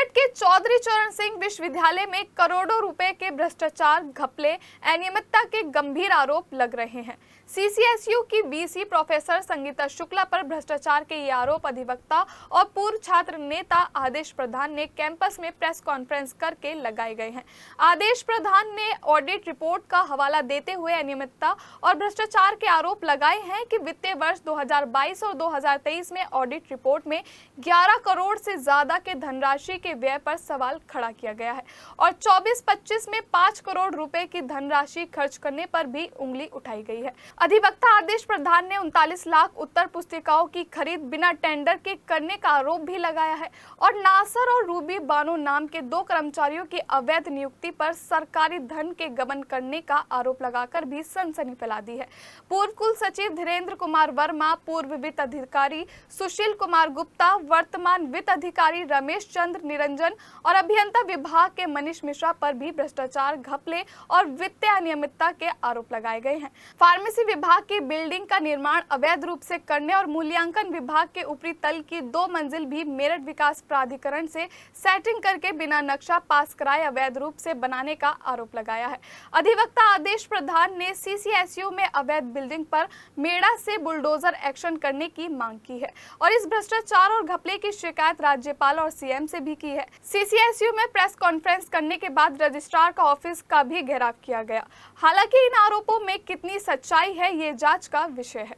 मेरठ के चौधरी चरण सिंह विश्वविद्यालय में करोड़ों रुपए के भ्रष्टाचार, घपले, अनियमितता के गंभीर आरोप लग रहे हैं। सीसीएसयू की वीसी प्रोफेसर संगीता शुक्ला पर भ्रष्टाचार के ये आरोप अधिवक्ता और पूर्व छात्र नेता आदेश प्रधान ने कैंपस में प्रेस कॉन्फ्रेंस करके लगाए गए हैं। आदेश प्रधान ने ऑडिट रिपोर्ट का हवाला देते हुए अनियमितता और भ्रष्टाचार के आरोप लगाए हैं कि वित्तीय वर्ष 2022 और 2023 में ऑडिट रिपोर्ट में 11 करोड़ से ज्यादा के धनराशि के व्यय पर सवाल खड़ा किया गया है और 24-25 में 5 करोड़ रुपए की धनराशि खर्च करने पर भी उंगली उठाई गई है। अधिवक्ता आदेश प्रधान ने 39 लाख उत्तर पुस्तिकाओं की खरीद बिना टेंडर के करने का आरोप भी लगाया है और नासर और रूबी बानो नाम के 2 कर्मचारियों की अवैध नियुक्ति पर सरकारी धन के गबन करने का आरोप लगाकर भी सनसनी फैला दी है। पूर्व कुल सचिव धीरेन्द्र कुमार वर्मा, पूर्व वित्त अधिकारी सुशील कुमार गुप्ता, वर्तमान वित्त अधिकारी रमेश चंद्र निरंजन और अभियंता विभाग के मनीष मिश्रा पर भी भ्रष्टाचार, घपले और वित्तीय अनियमितता के आरोप लगाए गए हैं। फार्मेसी विभाग की बिल्डिंग का निर्माण अवैध रूप से करने और मूल्यांकन विभाग के ऊपरी तल की 2 मंजिल भी मेरठ विकास प्राधिकरण से सेटिंग करके बिना नक्शा पास कराए अवैध रूप से बनाने का आरोप लगाया है। अधिवक्ता आदेश प्रधान ने सीसीएसयू में अवैध बिल्डिंग पर मेड़ा से बुलडोजर एक्शन करने की मांग की है और इस भ्रष्टाचार और घपले की शिकायत राज्यपाल और सीएम से भी की है। सीसीएसयू में प्रेस कॉन्फ्रेंस करने के बाद रजिस्ट्रार का ऑफिस का भी घेराव किया गया। हालांकि इन आरोपों में कितनी सच्चाई है ये जांच का विषय है।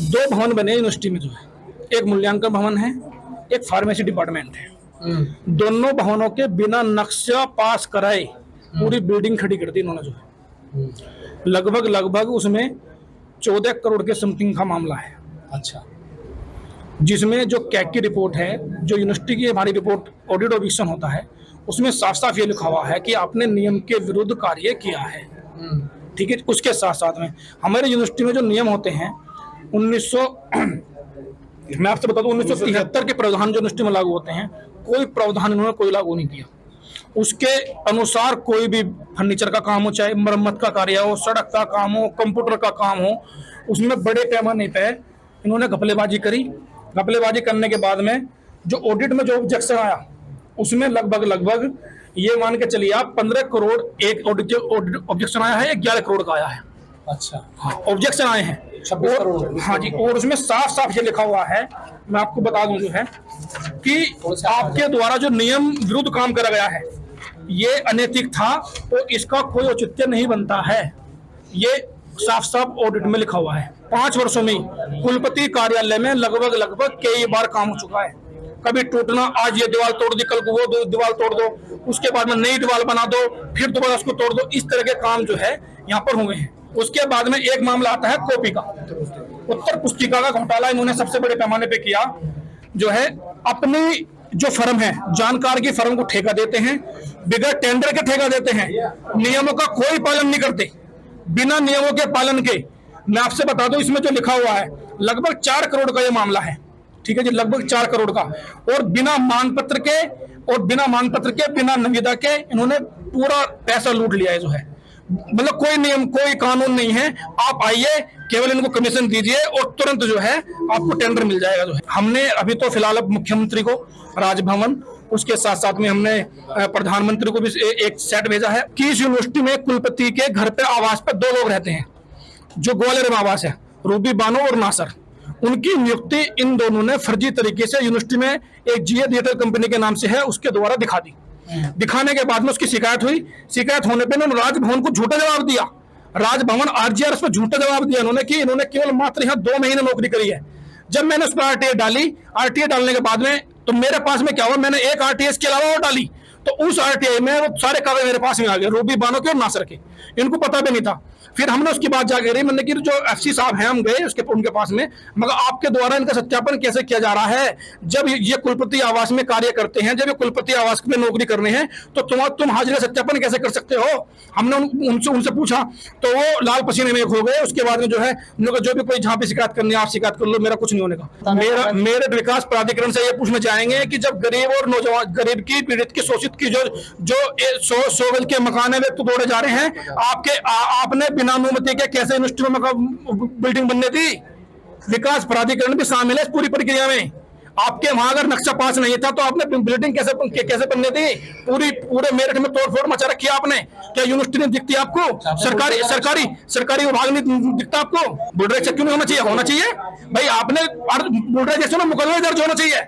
2 भवन बने यूनिवर्सिटी में, जो है एक मूल्यांकन भवन है, एक फार्मेसी डिपार्टमेंट है। दोनों भवनों के बिना नक्शा पास कराए पूरी बिल्डिंग खड़ी कर दी इन्होंने, जो है लगभग उसमें 14 करोड़ के समथिंग का मामला है। अच्छा, जिसमें जो कैग की रिपोर्ट है, जो यूनिवर्सिटी की हमारी रिपोर्ट ऑडिट ऑब्जेक्शन होता है, उसमें साफ साफ ये लिखा हुआ है कि आपने नियम के विरुद्ध कार्य किया है। ठीक है। उसके साथ साथ में हमारे यूनिवर्सिटी में जो नियम होते हैं 1900 मैं आपसे बता दूं 1973 के प्रावधान जो यूनिवर्सिटी में लागू होते हैं, कोई प्रावधान इन्होंने कोई लागू नहीं किया। उसके अनुसार कोई भी फर्नीचर का काम हो, चाहे मरम्मत का कार्य हो, सड़क का काम हो, कंप्यूटर का काम हो, उसमें बड़े पैमाने पे इन्होंने घपलेबाजी करी। घपलेबाजी करने के बाद में जो ऑडिट में जो ऑब्जेक्शन आया उसमें लगभग ये मान के चलिए आप 15 करोड़ एक ऑब्जेक्शन आया है, 11 करोड़ का आया है। अच्छा, हाँ, ऑब्जेक्शन आए हैं 26 करोड़। हाँ जी, और उसमें साफ साफ ये लिखा हुआ है, मैं आपको बता दूं जो है कि आपके द्वारा जो नियम विरुद्ध काम करा गया है ये अनैतिक था, तो इसका कोई औचित्य नहीं बनता है। ये साफ साफ ऑडिट में लिखा हुआ है। 5 वर्षों में कुलपति कार्यालय में लगभग कई बार काम हो चुका है। कभी टूटना, आज ये दीवार तोड़ दी, कल को वो दीवार तोड़ दो, उसके बाद में नई दीवार बना दो, फिर दोबारा उसको तोड़ दो। इस तरह के काम जो है यहाँ पर हुए हैं। उसके बाद में एक मामला आता है कॉपी का, उत्तर पुस्तिका का घोटाला इन्होंने सबसे बड़े पैमाने पे किया। जो है अपनी जो फर्म है, जानकार की फर्म को ठेका देते हैं, बिगैर टेंडर के ठेका देते हैं, नियमों का कोई पालन नहीं करते, बिना नियमों के पालन के। मैं आपसे बता दूं इसमें जो लिखा हुआ है लगभग 4 करोड़ का ये मामला है। ठीक है जी, लगभग 4 करोड़ का, और बिना मांगपत्र के बिना निविदा के इन्होंने पूरा पैसा लूट लिया है। जो है मतलब कोई नियम कोई कानून नहीं है। आप आइए, केवल इनको कमीशन दीजिए और तुरंत जो है आपको टेंडर मिल जाएगा। जो है हमने अभी तो फिलहाल अब मुख्यमंत्री को राजभवन, उसके साथ साथ में हमने प्रधानमंत्री को भी एक सेट भेजा है कि इस यूनिवर्सिटी में कुलपति के घर पे आवास पे 2 लोग रहते हैं, जो ग्वालियर में आवास है, रूबी बानो और नासर। उनकी नियुक्ति इन दोनों ने फर्जी तरीके से यूनिवर्सिटी में एक जीए थिएटर कंपनी के नाम से है, उसके द्वारा दिखा दी। दिखाने के बाद में उसकी शिकायत हुई। शिकायत होने पे उन्होंने राजभवन को झूठा जवाब दिया। राजभवन आरजीआर पर झूठा जवाब दिया इन्होंने कि इन्होंने केवल मात्र यहाँ 2 महीने नौकरी करी है। जब मैंने उस पर आरटीए डाली, आरटीए डालने के बाद में तो मेरे पास में क्या हुआ, मैंने एक आरटीए के अलावा और डाली, तो उस आरटीआई में वो सारे कागज मेरे पास में आ गए, रूबी बानो के और नासर के। इनको पता भी नहीं था। फिर हमने उसकी बात जाके रही, मैंने कि जो एफसी साहब हैं, हम गए उनके पास में, मगर आपके द्वारा इनका सत्यापन कैसे किया जा रहा है? जब ये कुलपति आवास में कार्य करते हैं, जब ये कुलपति आवास में नौकरी करने हैं, तो तुम हाजिर सत्यापन कैसे कर सकते हो? हमने उनसे पूछा तो वो लाल पसीने में हो गए। उसके बाद में जो है जो भी कोई जहाँ पे शिकायत करनी है आप शिकायत कर लो, मेरा कुछ नहीं होने का। मेरठ विकास प्राधिकरण से ये पूछना चाहेंगे कि जब गरीब और नौजवान, गरीब की, पीड़ित की, शोषित की जो 100 गज के मकान है वे तो तोड़े जा रहे हैं, आपने बिना अनुमति के कैसे यूनिवर्सिटी में बिल्डिंग बनने दी? विकास प्राधिकरण भी शामिल है इस पूरी प्रक्रिया में। आपके वहां अगर नक्शा पास नहीं था तो आपने बिल्डिंग कैसे बनने दी? पूरे मेरठ में तोड़फोड़ मचा रखी है आपने। क्या यूनिवर्सिटी नहीं दिखती आपको? सरकारी विभाग नहीं दिखता आपको? बुलडोजर क्यों नहीं होना चाहिए? होना चाहिए भाई। आपने बुलडोजर से ना मुकदमा दर्ज होना चाहिए।